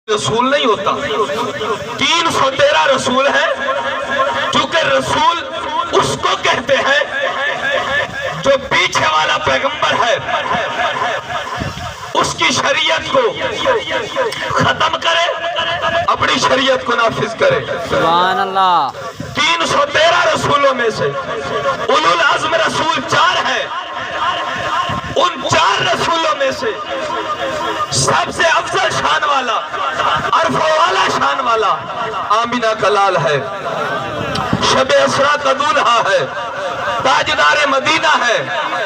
रसूल नहीं होता। 313 रसूल है, क्योंकि रसूल उसको कहते हैं जो पीछे वाला पैगंबर है उसकी शरीयत को खत्म करे, अपनी शरीयत को नाफिज करे। सुभान अल्लाह। 313 रसूलों में से उलुल अज़्म रसूल 4 है। उन 4 रसूलों में से सबसे अफजल शान वाला, अरफो वाला शान वाला आमिना का लाल है, शबे असरा का दूल्हा है, ताजदार मदीना है,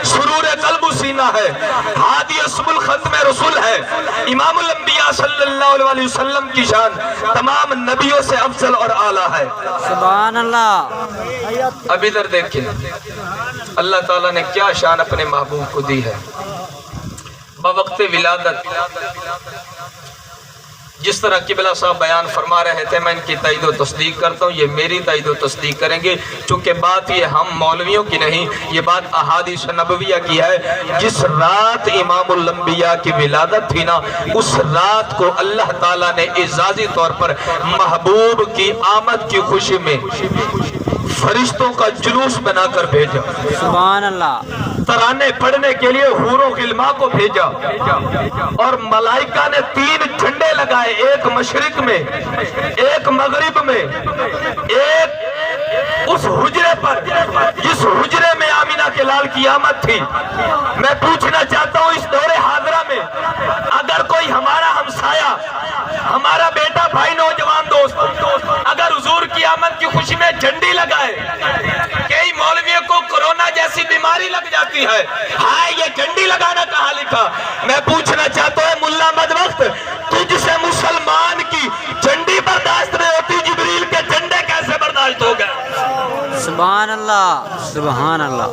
सुरूर कल्बु सीना है, हादी असमुल खत्म रसूल है, इमामुल अंबिया सल्लल्लाहु अलैहि वसल्लम की शान तमाम नबियों से अफजल और आला है। सुभान अल्लाह। अब इधर देखिए अल्लाह ताला ने क्या शान अपने महबूब को दी है। बवक्त विलादत जिस तरह किबला साहब बयान फरमा रहे थे, मैं इनकी तईद व तस्दीक करता हूँ, ये मेरी तईद व तस्दीक करेंगे, चूँकि बात ये हम मौलवियों की नहीं, ये बात अहादीस नबविया की है। जिस रात इमामुल अंबिया की विलादत थी ना, उस रात को अल्लाह ताला ने इजाज़ी तौर पर महबूब की आमद की खुशी में फरिश्तों का जुलूस बनाकर भेजा। सुभान अल्लाह। तराने पढ़ने के लिए हूरों गिल्मा को भेजा और मलाइका ने 3 झंडे लगाए, एक मशरिक में, एक मगरिब में, एक उस हुजरे पर जिस हुजरे में आमिना के लाल की आमद थी। मैं पूछना चाहता हूँ इस दौरे हाजरा में अगर कोई हमारा हमसाया, हमारा बेटा, भाई, नौजवान दोस्त अगर हुजूर की आमद की खुशी में झंडी लगाए, कई मौलवियों को कोरोना जैसी बीमारी लग जाती है, हाय ये झंडी लगाना कहाँ लिखा। मैं पूछना चाहता हूँ मुल्ला मदवक्त, तुझसे मुसलमान की झंडी बर्दाश्त नहीं होती, जिब्रील के झंडे कैसे बर्दाश्त हो गए। सुभान अल्लाह, सुभान अल्लाह।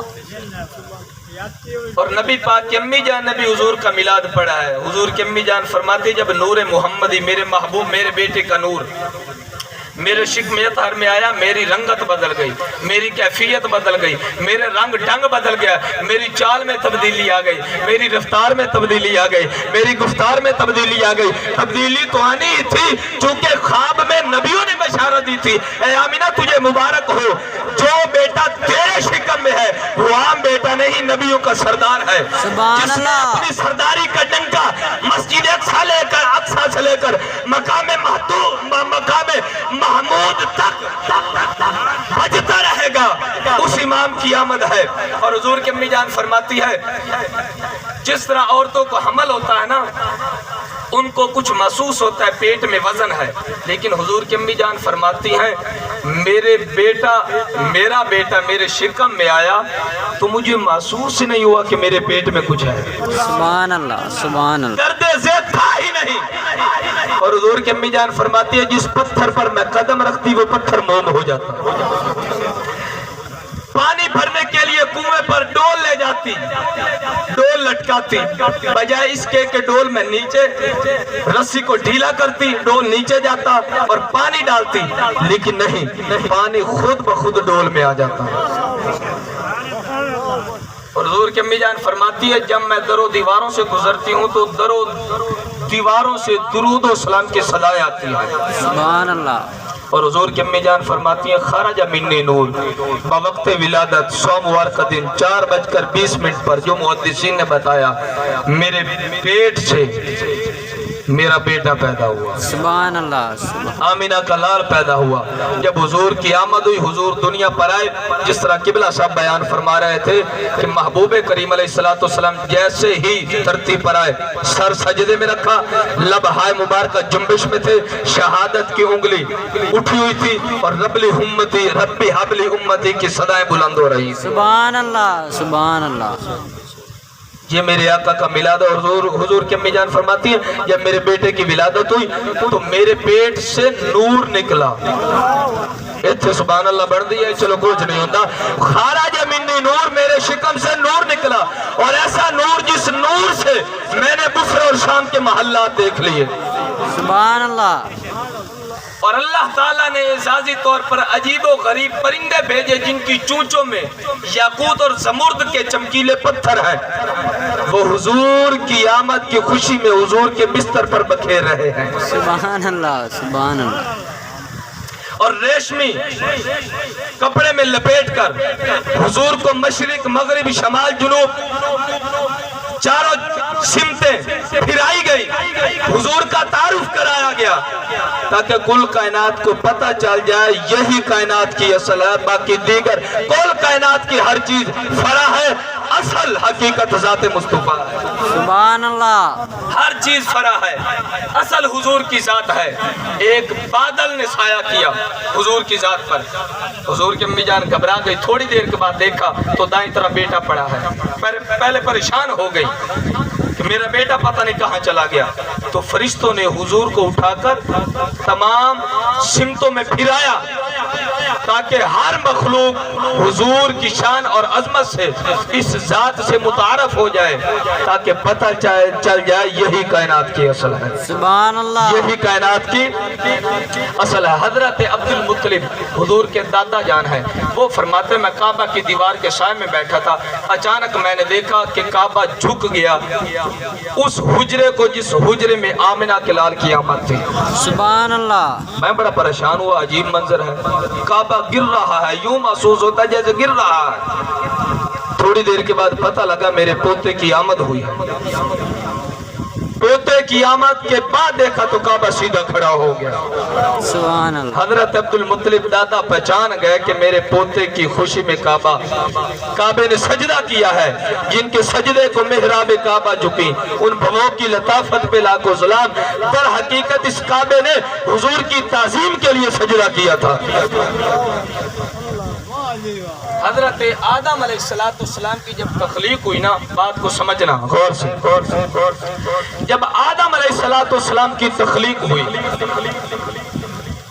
और नबी पाक की अम्मी जान ने भी हुजूर का मिलाद पढ़ा है। हुजूर की अम्मी जान फरमाती, जब नूर मोहम्मदी, मेरे महबूब, मेरे बेटे का नूर मेरे शिकम अतहर में आया, मेरी रंगत बदल गई, मेरी कैफियत बदल गई, मेरे रंग ढंग बदल गया, मेरी चाल में तब्दीली आ गई, मेरी रफ्तार में तब्दीली आ गई, मेरी गुफ्तार में तब्दीली आ गई। तब्दीली तो आनी ही थी, चूंकि ख्वाब में नबियों ने बशारत दी थी, ए आमिना तुझे मुबारक हो, जो बेटा तेरे शिकम में है वो आम बेटा नहीं, नबियों का सरदार है, जिसने अपनी सरदारी का डंका मस्जिद अक्सा से लेकर मकाम महमूद तक बजता रहेगा, उस इमाम की आमद है। और हुजूर की अम्मी जान फरमाती है, जिस तरह औरतों को हमल होता है ना, उनको कुछ महसूस होता है, पेट में वजन है, लेकिन हुजूर की अम्मी जान फरमाती हैं, मेरा बेटा मेरे शिकम में आया तो मुझे महसूस नहीं हुआ कि मेरे पेट में कुछ है। सुभान अल्लाह, सुभान अल्लाह। दर्द ज़ेद था ही नहीं। और हुजूर की अम्मी जान फरमाती है, जिस पत्थर पर मैं कदम रखती वो पत्थर मोम हो जाता। पानी भरने के लिए कुएं पर डोल ले जाती, डोल लटकाती, बजाय इसके के डोल में नीचे रस्सी को ढीला करती, डोल नीचे जाता और पानी डालती, लेकिन नहीं, पानी खुद ब खुद डोल में आ जाता। और हुजूर की अम्मी जान फरमाती है, जब मैं दरो दीवारों से गुजरती हूँ तो दरो दीवारों से दुरूद और सलाम की सदाएं आती है। सुभान अल्लाह। और हुजूर की अम्मी जान फरमाती है, खरज मिन्नी नूर बवक्त विलादत, सोमवार का दिन 4:20 पर जो मुहद्दिसीन ने बताया, मेरे पेट से मेरा बेटा पैदा हुआ। सुभान अल्लाह। आमिना का लाल पैदा हुआ। जब हुजूर की आमद हुई, हुजूर दुनिया पर आए, जिस तरह किबला साहब बयान फरमा रहे थे कि महबूब करीम अलैहिस्सलाम जैसे ही धरती पर आए, सर सजदे में रखा, लब हाय मुबारक जुम्बिश में थे, शहादत की उंगली उठी हुई थी और रब्बी उम्मती, रब्बी हबली उम्मती की सदाएं बुलंद हो रही। सुभान अल्लाह, सुभान अल्लाह। ये मेरे आका का मिलाद। और हुजूर की अम्मी जान फरमाती है, जब मेरे बेटे की विलादत हुई तो मेरे पेट से नूर निकला। इत्थे सुभान अल्लाह बढ़ दी है, चलो कुछ नहीं होता। खाराज मिन्नी नूर, मेरे शिकम से नूर निकला, और ऐसा नूर जिस नूर से मैंने बुसरा और शाम के महल्लात देख लिए। सुभान अल्लाह। और अल्लाह ताला ने एजाजी तौर पर अजीबो गरीब परिंदे भेजे, जिनकी चूंचों में याकूत और जमुर्द के चमकीले पत्थर हैं। وہ حضور کی آمد کی خوشی میں حضور کے بستر پر بکھیر رہے ہیں. سبحان اللہ سبحان اللہ. اور ریشمی کپڑے میں لپیٹ کر حضور کو مشرق مغرب شمال جنوب چاروں سمتیں پھرائی گئی. حضور کا تعارف کرایا گیا تاکہ کل کائنات کو پتہ چل جائے یہی کائنات کی اصل ہے. باقی دیگر کل کائنات کی ہر چیز فرع ہے، اصل حقیقت ذات مصطفیٰ ہے. سبحان اللہ. ہر چیز فرع ہے، اصل حضور کی ذات ہے. ایک بادل نے سایہ کیا حضور کی ذات پر. حضور کی امی جان گھبرا گئی. تھوڑی دیر کے بعد دیکھا تو دائیں طرف بیٹا پڑا ہے. پہلے پریشان ہو گئی کہ میرا بیٹا پتہ نہیں کہاں چلا گیا. تو فرشتوں نے حضور کو اٹھا کر تمام سمتوں میں پھرایا تاکہ ہر مخلوق حضور کی شان اور عظمت سے اس ذات سے متعارف ہو جائے، تاکہ پتہ چل جائے یہی کائنات کی اصل ہے. سبحان اللہ. یہی کائنات کی اصل ہے. حضرت عبد المطلب حضور کے دادا جان ہیں، وہ فرماتے میں کعبہ کی دیوار کے سائے میں بیٹھا تھا. اچانک میں نے دیکھا کہ کعبہ جھک گیا اس حجرے کو جس حجرے میں آمنہ کے لال کی آمد تھی. سبحان اللہ. میں بڑا پریشان ہوا. عجیب منظر ہے، کعبہ گر رہا ہے، یوں محسوس ہوتا ہے جیسے گر رہا ہے. تھوڑی دیر کے بعد پتہ لگا میرے پوتے کی آمد ہوئی ہے. پوتے کی آمد کے بعد دیکھا تو کعبہ سیدھا کھڑا ہو گیا. سبحان اللہ. حضرت عبد المطلب دادا پہچان گئے کہ میرے پوتے کی خوشی میں کعبے نے سجدہ کیا ہے. جن کے سجدے کو محراب کعبہ جھکی، ان بھووں کی لطافت پہ لاکھوں سلام. در حقیقت اس کعبے نے حضور کی تعظیم کے لیے سجدہ کیا تھا. حضرت آدم علیہ السلام کی جب تخلیق ہوئی نا، بات کو سمجھنا غور سے. جب آدم علیہ السلام کی تخلیق ہوئی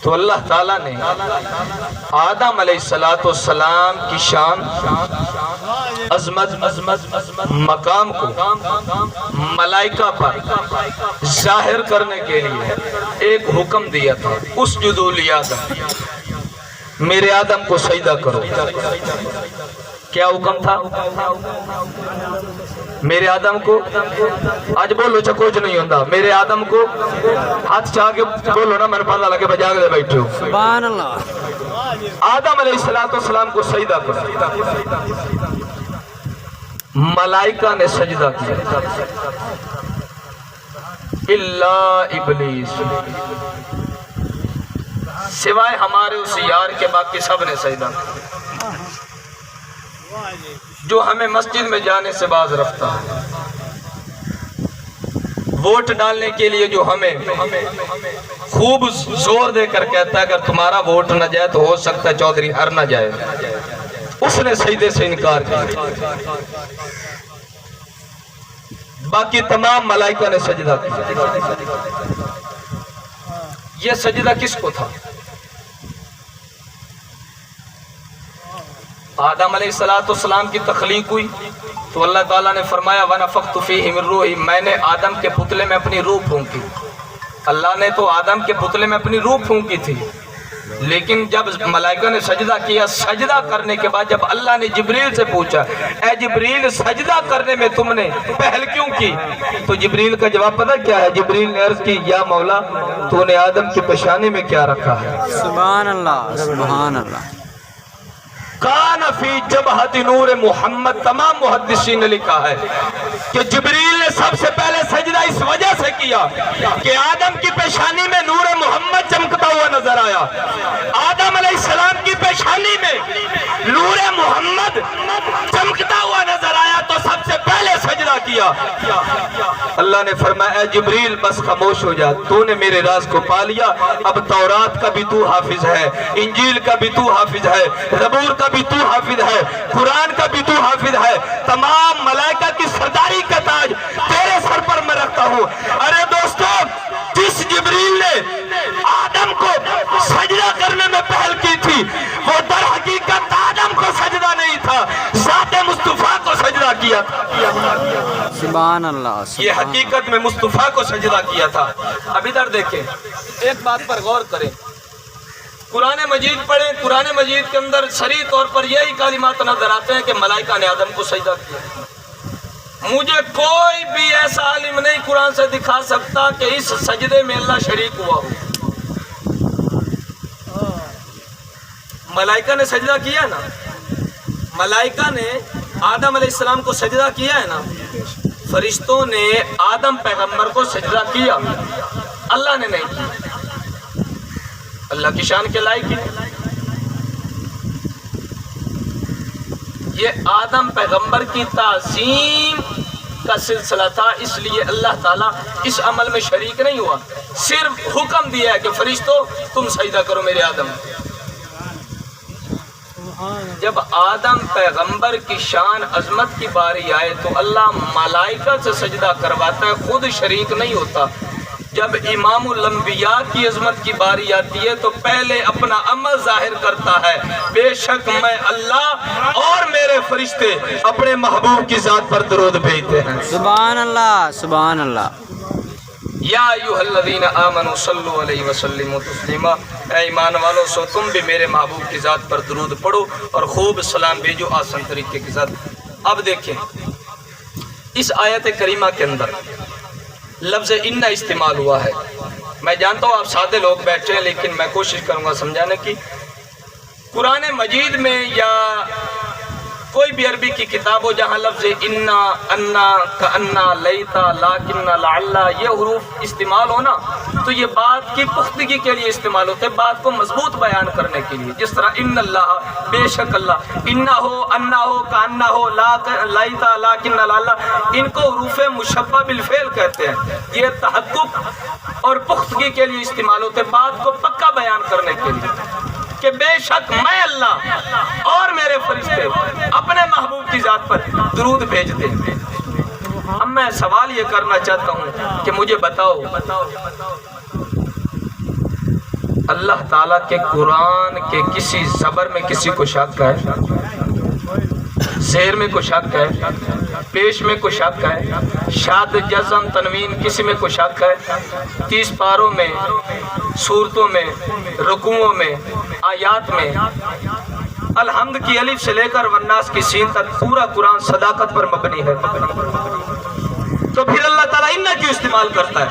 تو اللہ تعالیٰ نے آدم علیہ السلام کی شان، عظمت، مقام کو ملائکہ پر ظاہر کرنے کے لیے ایک حکم دیا تھا. اسجدوا لآدم، میرے آدم کو سجدہ کرو. کیا حکم تھا؟ میرے آدم کو، آج بولو چا کچھ نہیں ہوندہ، میرے آدم کو ہاتھ چاہ کے بولو نا، میں نے پتہ لگے بجا کے بیٹھے ہو. سبحان اللہ. آدم علیہ السلام کو سجدہ کرو. ملائکہ نے سجدہ کیا الا ابلیس، سوائے ہمارے اس یار کے باقی سب نے سجدہ کیا جو ہمیں مسجد میں جانے سے باز رکھتا ہے. ووٹ ڈالنے کے لیے جو ہمیں خوب زور دے کر کہتا ہے اگر تمہارا ووٹ نہ جائے تو ہو سکتا ہے چودھری ہر نہ جائے، اس نے سجدے سے انکار کیا. باقی تمام ملائکہ نے سجدہ کیا. یہ سجدہ کس کو تھا؟ آدم علیہ السلام کی تخلیق ہوئی تو اللہ تعالیٰ نے فرمایا وَنَفَخْتُ فِيهِ مِن رُوحِي، میں نے آدم کے پتلے میں اپنی روح پھونکی. اللہ نے تو آدم کے پتلے میں اپنی روح پھونکی تھی، لیکن جب ملائکہ نے سجدہ کیا، سجدہ کرنے کے بعد جب اللہ نے جبریل سے پوچھا اے جبریل سجدہ کرنے میں تم نے پہل کیوں کی، تو جبریل کا جواب پتہ کیا ہے؟ جبریل نے عرض کی یا مولا تو نے آدم کی پیشانی میں کیا رکھا ہے؟ سبحان اللہ سبحان اللہ. کان فی جبہت نور محمد. تمام محدثین نے لکھا ہے کہ جبریل نے سب سے پہلے سجدہ اس وجہ سے کیا کہ آدم کی پیشانی میں نور محمد چمکتا ہوا نظر آیا. آدم علیہ السلام کی پیشانی میں نور محمد چمکتا ہوا نظر آیا تو سب سے پہلے سجدہ کیا. اللہ نے فرمایا اے جبریل بس خاموش ہو جا، تو نے میرے راز کو پا لیا. اب تورات کا بھی تو حافظ ہے، انجیل کا بھی تو حافظ ہے، زبور کا بھی تو حافظ ہے، قرآن کا بھی تو حافظ ہے. تمام ملائکہ کی سرداری کا تاج تیرے سر پر میں رکھتا ہوں. ارے دوستو، جس جبریل نے آدم کو سجدہ کرنے میں پہل کی تھی وہ در حقیقت آدم کو سجدہ نہیں تھا، ذات مصطفیٰ کو سجدہ کیا تھا. سبحان اللہ. یہ حقیقت میں مصطفیٰ کو سجدہ کیا تھا. اب ادھر دیکھیں، ایک بات پر غور کریں. قرآن مجید پڑھیں، قرآن مجید کے اندر صریح طور پر یہی کلمات نظر آتے ہیں کہ ملائکہ نے آدم کو سجدہ کیا. मुझे कोई भी ऐसा आलिम नहीं कुरान से दिखा सकता कि इस सजदे में अल्लाह शरीक हुआ हो। मलाइका ने सजदा किया ना, मलाइका ने आदम अलैहिस्सलाम को सजदा किया है ना, फरिश्तों ने आदम पैगंबर को सजदा किया, अल्लाह ने नहीं किया। अल्लाह की शान के लायक है। ये आदम पैगंबर की ताज़ीम का सिलसिला था, इसलिए अल्लाह ताला इस अमल में शरीक नहीं हुआ, सिर्फ हुक्म दिया है कि फरिश्तों तुम सजदा करो मेरे आदम। जब आदम पैगंबर की शान अजमत की बारी आए तो अल्लाह मलाइका से सजदा करवाता है, खुद शरीक नहीं होता। जब इमामुल अंबिया की अजमत की बारी आती है तो पहले अपना अमल जाहिर करता है, बेशक मैं अल्लाह और मेरे फरिश्ते अपने महबूब की जात पर दरूद भेजते हैं। सुभान अल्लाह, सुभान अल्लाह। या अय्युहल्लज़ीना आमनू सल्लु अलैहि वसल्लिमु तस्लीमा, ऐ ईमान वालों सो तुम भी मेरे महबूब की जात पर दरूद पढ़ो और खूब सलाम भेजो आसान तरीके के साथ। अब देखें इस आयत करीमा के अंदर लफ्ज़ इन्ना इस्तेमाल हुआ है। मैं जानता हूँ आप सादे लोग बैठे हैं, लेकिन मैं कोशिश करूँगा समझाने की। कुरान मजीद में या कोई भी अरबी की किताब हो जहाँ लफ्ज़ इन्ना, अन्ना, कअन्ना, लैता, लाकिन्ना, लअल्ला ये हुरूफ इस्तेमाल हो ना, तो ये बात की पुख्तगी के लिए इस्तेमाल होते हैं, बात को मजबूत बयान करने के लिए। जिस तरह इन्नल्लाह, बेशक अल्लाह, इन्ना हो, अन्ना हो, कअन्ना हो, लैता, लाकिन्ना, लअल्ला, इनको हुरूफ मुशब्बह बिल फ़ेल कहते हैं। ये तहक्कुक और पुख्तगी के लिए इस्तेमाल होते हैं, बात को पक्का बयान करने के लिए कि बेशक मैं अल्लाह और मेरे फरिश्ते अपने महबूब की जात पर दरूद भेजते हैं। अब मैं सवाल ये करना चाहता हूँ कि मुझे बताओ, अल्लाह ताला के कुरान के किसी ज़बर में किसी को शक है? शेर में को शक है? पेश में को शक है? शाद, जज़म, तनवीन किसी में को शक है? 30 पारों में, सूरतों में, रुकुओं में, आयात में, अलहम्द की अलिफ से लेकर वन्नास की सीन तक पूरा कुरान सदाकत पर मबनी है। तो फिर अल्लाह ताला इन्ना क्यों इस्तेमाल करता है?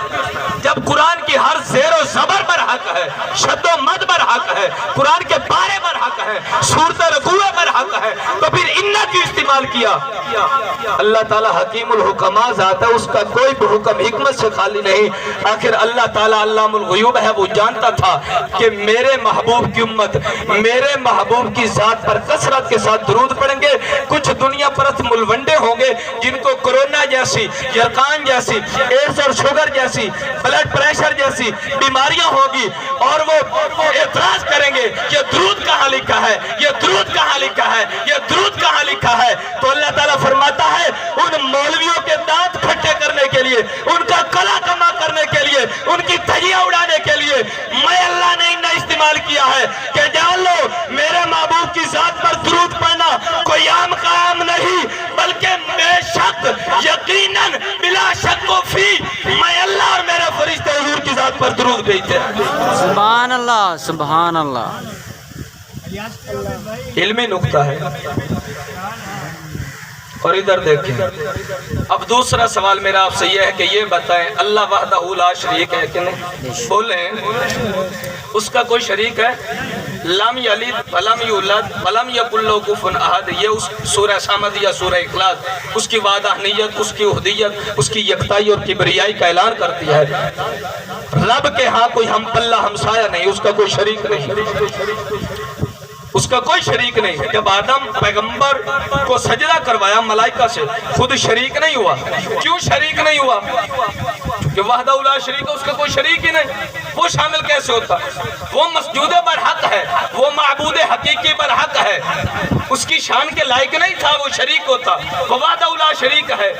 जब कुरान की हर ज़ेर और ज़बर पर हक है, शद्दो मद पर हक है, कुरान के बारे पर हक है, सूरत रकूए पर हक है, तो फिर इन्ना क्यों इस्तेमाल किया? अल्लाह ताला हकीमुल हुकमा ज़ात है, उसका कोई भी हुक्म हिकमत से खाली नहीं। आखिर अल्लाह ताला अल्लामुल गुयूब है, वो जानता था कि मेरे महबूब की उम्मत मेरे महबूब की ज़ात पर कसरत के साथ दरूद पढ़ेंगे। कुछ दुनिया परस्त मुलवंडे होंगे जिनको कोरोना जैसी, यरकान जैसी, एड्स और शुगर जैसी, ब्लड प्रेशर जैसी बीमारियां होगी और वो एतराज करेंगे ये दरूद कहाँ लिखा है, ये दरूद कहाँ लिखा है, ये दरूद कहाँ लिखा है। तो अल्लाह ताला फरमाता है उन मौलवियों के दांत खट्टे करने के लिए, उनका कला कमा करने के लिए, उनकी धजियां उड़ाने के लिए मैं अल्लाह ने इन्ना इस्तेमाल किया है कि जान लो मेरे महबूब की जात पर दरूद पढ़ना कोई आम काम नहीं, बल्कि बेशक यकीनन बिला शक व फी मैं अल्लाह और मेरे फरिश्ते हुजूर की जात पर दरूद भेजते हैं। सुभान अल्लाह, सुभान अल्लाह। इल्मी नुक्ता है। और इधर देखें, अब दूसरा सवाल मेरा आपसे यह है कि ये बताएं अल्लाह वहदहू ला शरीक है कि नहीं? बोलें उसका कोई शरीक है? लम यलिद वलम यूलद वलम यकुल लहू कुफुवन अहद, ये उस सूरह समद या सूरह इखलास उसकी वादहनियत, उसकी उहदियत, उसकी यकताई और किबरियाई का ऐलान करती है। रब के हाँ कोई हम पल्ला हमसाया नहीं, उसका कोई शरीक नहीं, उसका कोई शरीक नहीं। जब आदम पैगंबर को सजदा करवाया मलाइका से, खुद शरीक नहीं हुआ। क्यों शरीक नहीं हुआ? क्योंकि वहदहू ला शरीक है, उसका कोई शरीक ही नहीं। वो शामिल कैसे होता? वो मसजूदे पर हक है, वो माबूद हकीकी पर हक है, उसकी शान के लायक नहीं था वो शरीक होता। वो वहदहू ला शरीक है।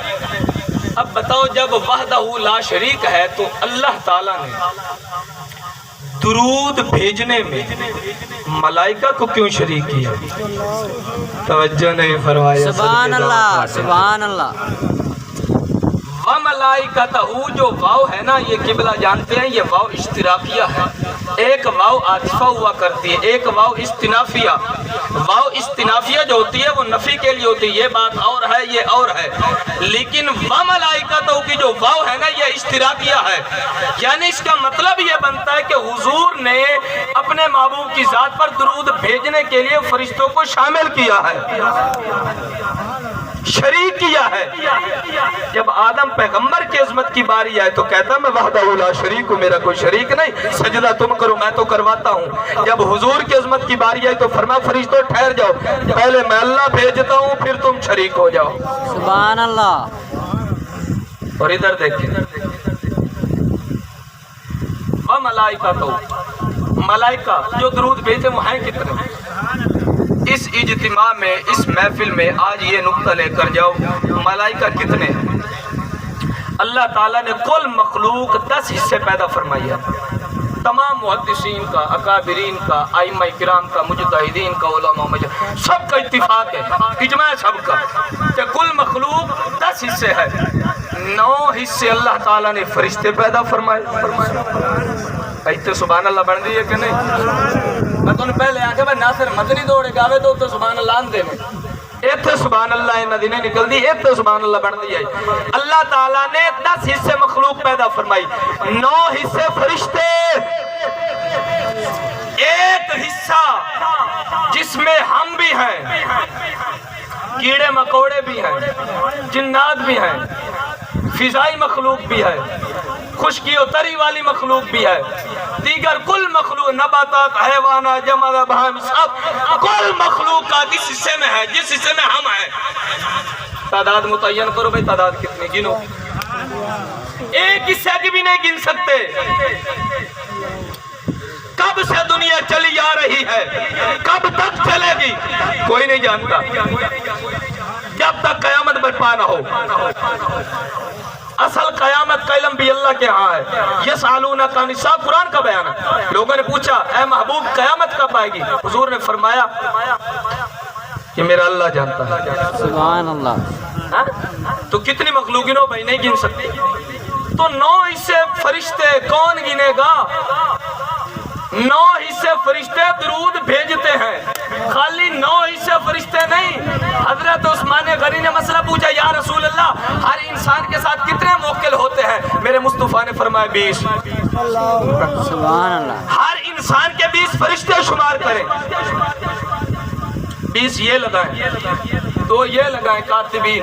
अब बताओ जब वहदहू ला शरीक है तो अल्लाह ताला ने दुरूद भेजने में मलाइका को क्यों शरीक किया? तवज्जो नहीं फरमाया। सुभान अल्लाह, सुभान अल्लाह। वमलाइकतहू, जो वाव है ना, ये किबला जानते हैं, ये वाव इश्तिराकिया है। एक वाव आतिफा हुआ करती है, एक वाव इस्तिनाफिया। वाव इस्तिनाफिया जो होती है वो नफी के लिए होती है, ये बात और है, ये और है। लेकिन वमलाइकतहू की जो वाव है ना, ये इश्तिराकिया है। यानी इसका मतलब ये बनता है कि हुजूर ने अपने महबूब की जात पर दुरूद भेजने के लिए फरिश्तों को शामिल किया है, शरीक किया है। जब आदम पैगंबर की अजमत की बारी आए तो कहता मैं वहदहू ला शरीक हूँ, मेरा कोई शरीक नहीं, सजदा तुम करो मैं तो करवाता हूँ। जब हुजूर की अजमत की बारी आई तो फरमाया फरिश्तों ठहर जाओ, पहले मैं अल्लाह भेजता हूँ फिर तुम शरीक हो जाओ। सुभान अल्लाह। और इधर देखिए, वह मलाइका, तो मलाइका जो दुरूद भेजे वो हैं कितने? इस इज्तिमा में, इस महफिल में आज ये नुक्ता लेकर जाओ, मलाइका कितने? अल्लाह ताला ने कुल मखलूक 10 हिस्से पैदा फरमाई है। तमाम मुहद्दिसीन का, अकाबिरीन का, आइम्मा किराम का, मुजतहिदीन का, उलमा सबका इत्तिफाक है, इजमा है सबका कि कुल मखलूक 10 हिस्से है। 9 हिस्से अल्लाह ताला ने फरिश्ते पैदा फरमाए। इतने सुभान अल्लाह बन दी है कि नहीं? मैं तुम पहले आके भाई नासिर मदनी दौड़े गावे तो सुभान अल्लाह दे में इतने सुभान अल्लाह इन नदी ने निकल दी, इतने सुभान अल्लाह बन दी है। अल्लाह ताला ने 10 हिस्से मखलूक पैदा फरमाई, 9 हिस्से फरिश्ते, 1 हिस्सा जिसमें हम भी हैं, कीड़े मकोड़े भी हैं, जिन्नात भी हैं, फिजाई मखलूक भी है, खुशकी और तरी वाली मखलूक भी है, दीगर कुल मखलूक, नबातात, हैवाना, जमादा, बहाम, सब कुल मखलूक का जिस हिस्से में है, जिस हिस्से में हम हैं। तादाद मुतय्यन करो भाई, तादाद कितनी गिनो, एक हिस्से की भी नहीं गिन सकते। कब से दुनिया चली आ रही है, कब तक चलेगी कोई नहीं जानता, जब तक कयामत बर्पा ना हो। असल कयामत का इल्म भी अल्लाह के यहाँ है। यसअलूना का निसा, कुरान का बयान है। लोगों ने पूछा ऐ महबूब कयामत कब आएगी? हुजूर ने फरमाया कि मेरा अल्लाह जानता है। सुभान अल्लाह। तो कितनी मखलूक गिनो भाई, नहीं गिन सकते। तो 9 हिस्से फरिश्ते, कौन गिनेगा? 9 हिस्से फरिश्ते दुरूद भेजते हैं। खाली 9 हिस्से फरिश्ते नहीं। हजरत उस्मान गनी ने मसला पूछा, या रसूल अल्लाह, हर इंसान के साथ कितने मुवक्किल होते हैं? मेरे मुस्तफा ने फरमाया 20। सुभान अल्लाह। हर इंसान के 20 फरिश्ते शुमार करें। 20 ये लगाएं, 2 ये लगाएं कातिबीन,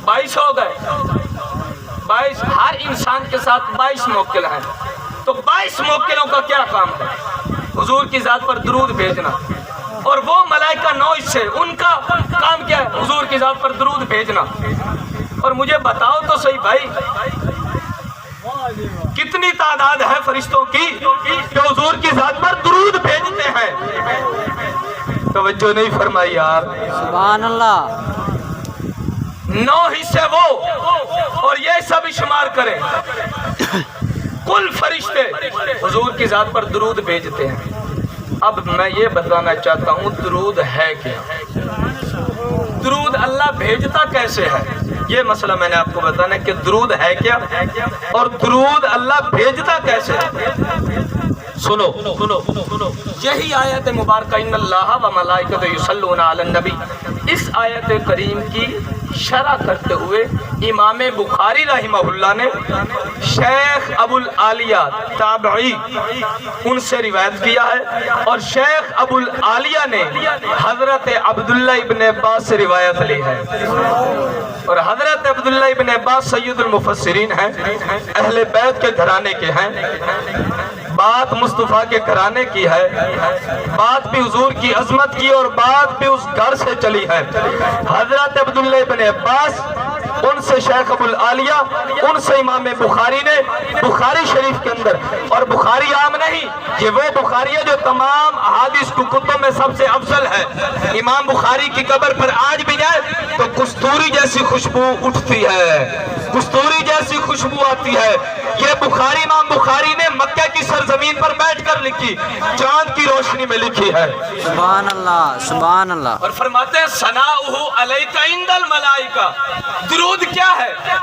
22 हो गए। 22, हर इंसान के साथ 22 मुवक्किल हैं। तो 22 मुवक्किलों का क्या काम है? हुजूर की जात पर दुरूद भेजना। और वो मलाइका 9 हिस्से, उनका काम क्या है? हुजूर की जात पर दुरूद भेजना। और मुझे बताओ तो सही भाई, कितनी तादाद है फरिश्तों की जो हुजूर की जात पर दुरूद भेजते हैं? तवज्जो नहीं फरमाई यार। सुभान अल्लाह। 9 हिस्से वो, और ये सब शुमार करें, कुल फरिश्ते हुजूर की जात पर दुरूद भेजते हैं। अब मैं ये बताना चाहता हूँ दुरूद है क्या, दुरूद अल्लाह भेजता कैसे है, ये मसला मैंने आपको बताना कि दुरूद है क्या और दुरूद अल्लाह भेजता कैसे है। सुनो सुनो सुनो, यही आयत मुबारक इन्नल्लाह व मलाइकतहू युसल्लूना अलन नबी, इस आयत करीम की शरह करते हुए इमाम बुखारी रहमहुल्लाह ने शेख अबुल आलिया ताबई उनसे रिवायत किया है, और शेख अबुल आलिया ने हजरत अब्दुल्ला इब्न अब्बास से रिवायत ली है। और हजरत अब्दुल्ला इब्न अब्बास सैयदुल मुफस्सिरीन हैं, अहले बैत के घराने के हैं। बात मुस्तफ़ा के घराने की है, बात भी हुजूर की अजमत की, और बात भी उस घर से चली है। हजरत अब्दुल्ला इब्न अब्बास, उनसे शेख अबुल आलिया, उनसे इमाम बुखारी ने बुखारी शरीफ के अंदर, और बुखारी आम नहीं, ये वो बुखारी है जो तमाम अहादीस कुतुब में सबसे अफजल है। इमाम बुखारी की कब्र पर आज भी जाए तो कस्तूरी जैसी खुशबू उठती है, कस्तूरी जैसी खुशबू आती है। ये बुखारी इमाम बुखारी ने मक्के की सरजमीन पर बैठकर लिखी, चांद की रोशनी में लिखी है। सुभान अल्लाह, सुभान अल्लाह। और फरमाते हैं सनाउहु अलैका इंदल मलाइका, दुरूद क्या है?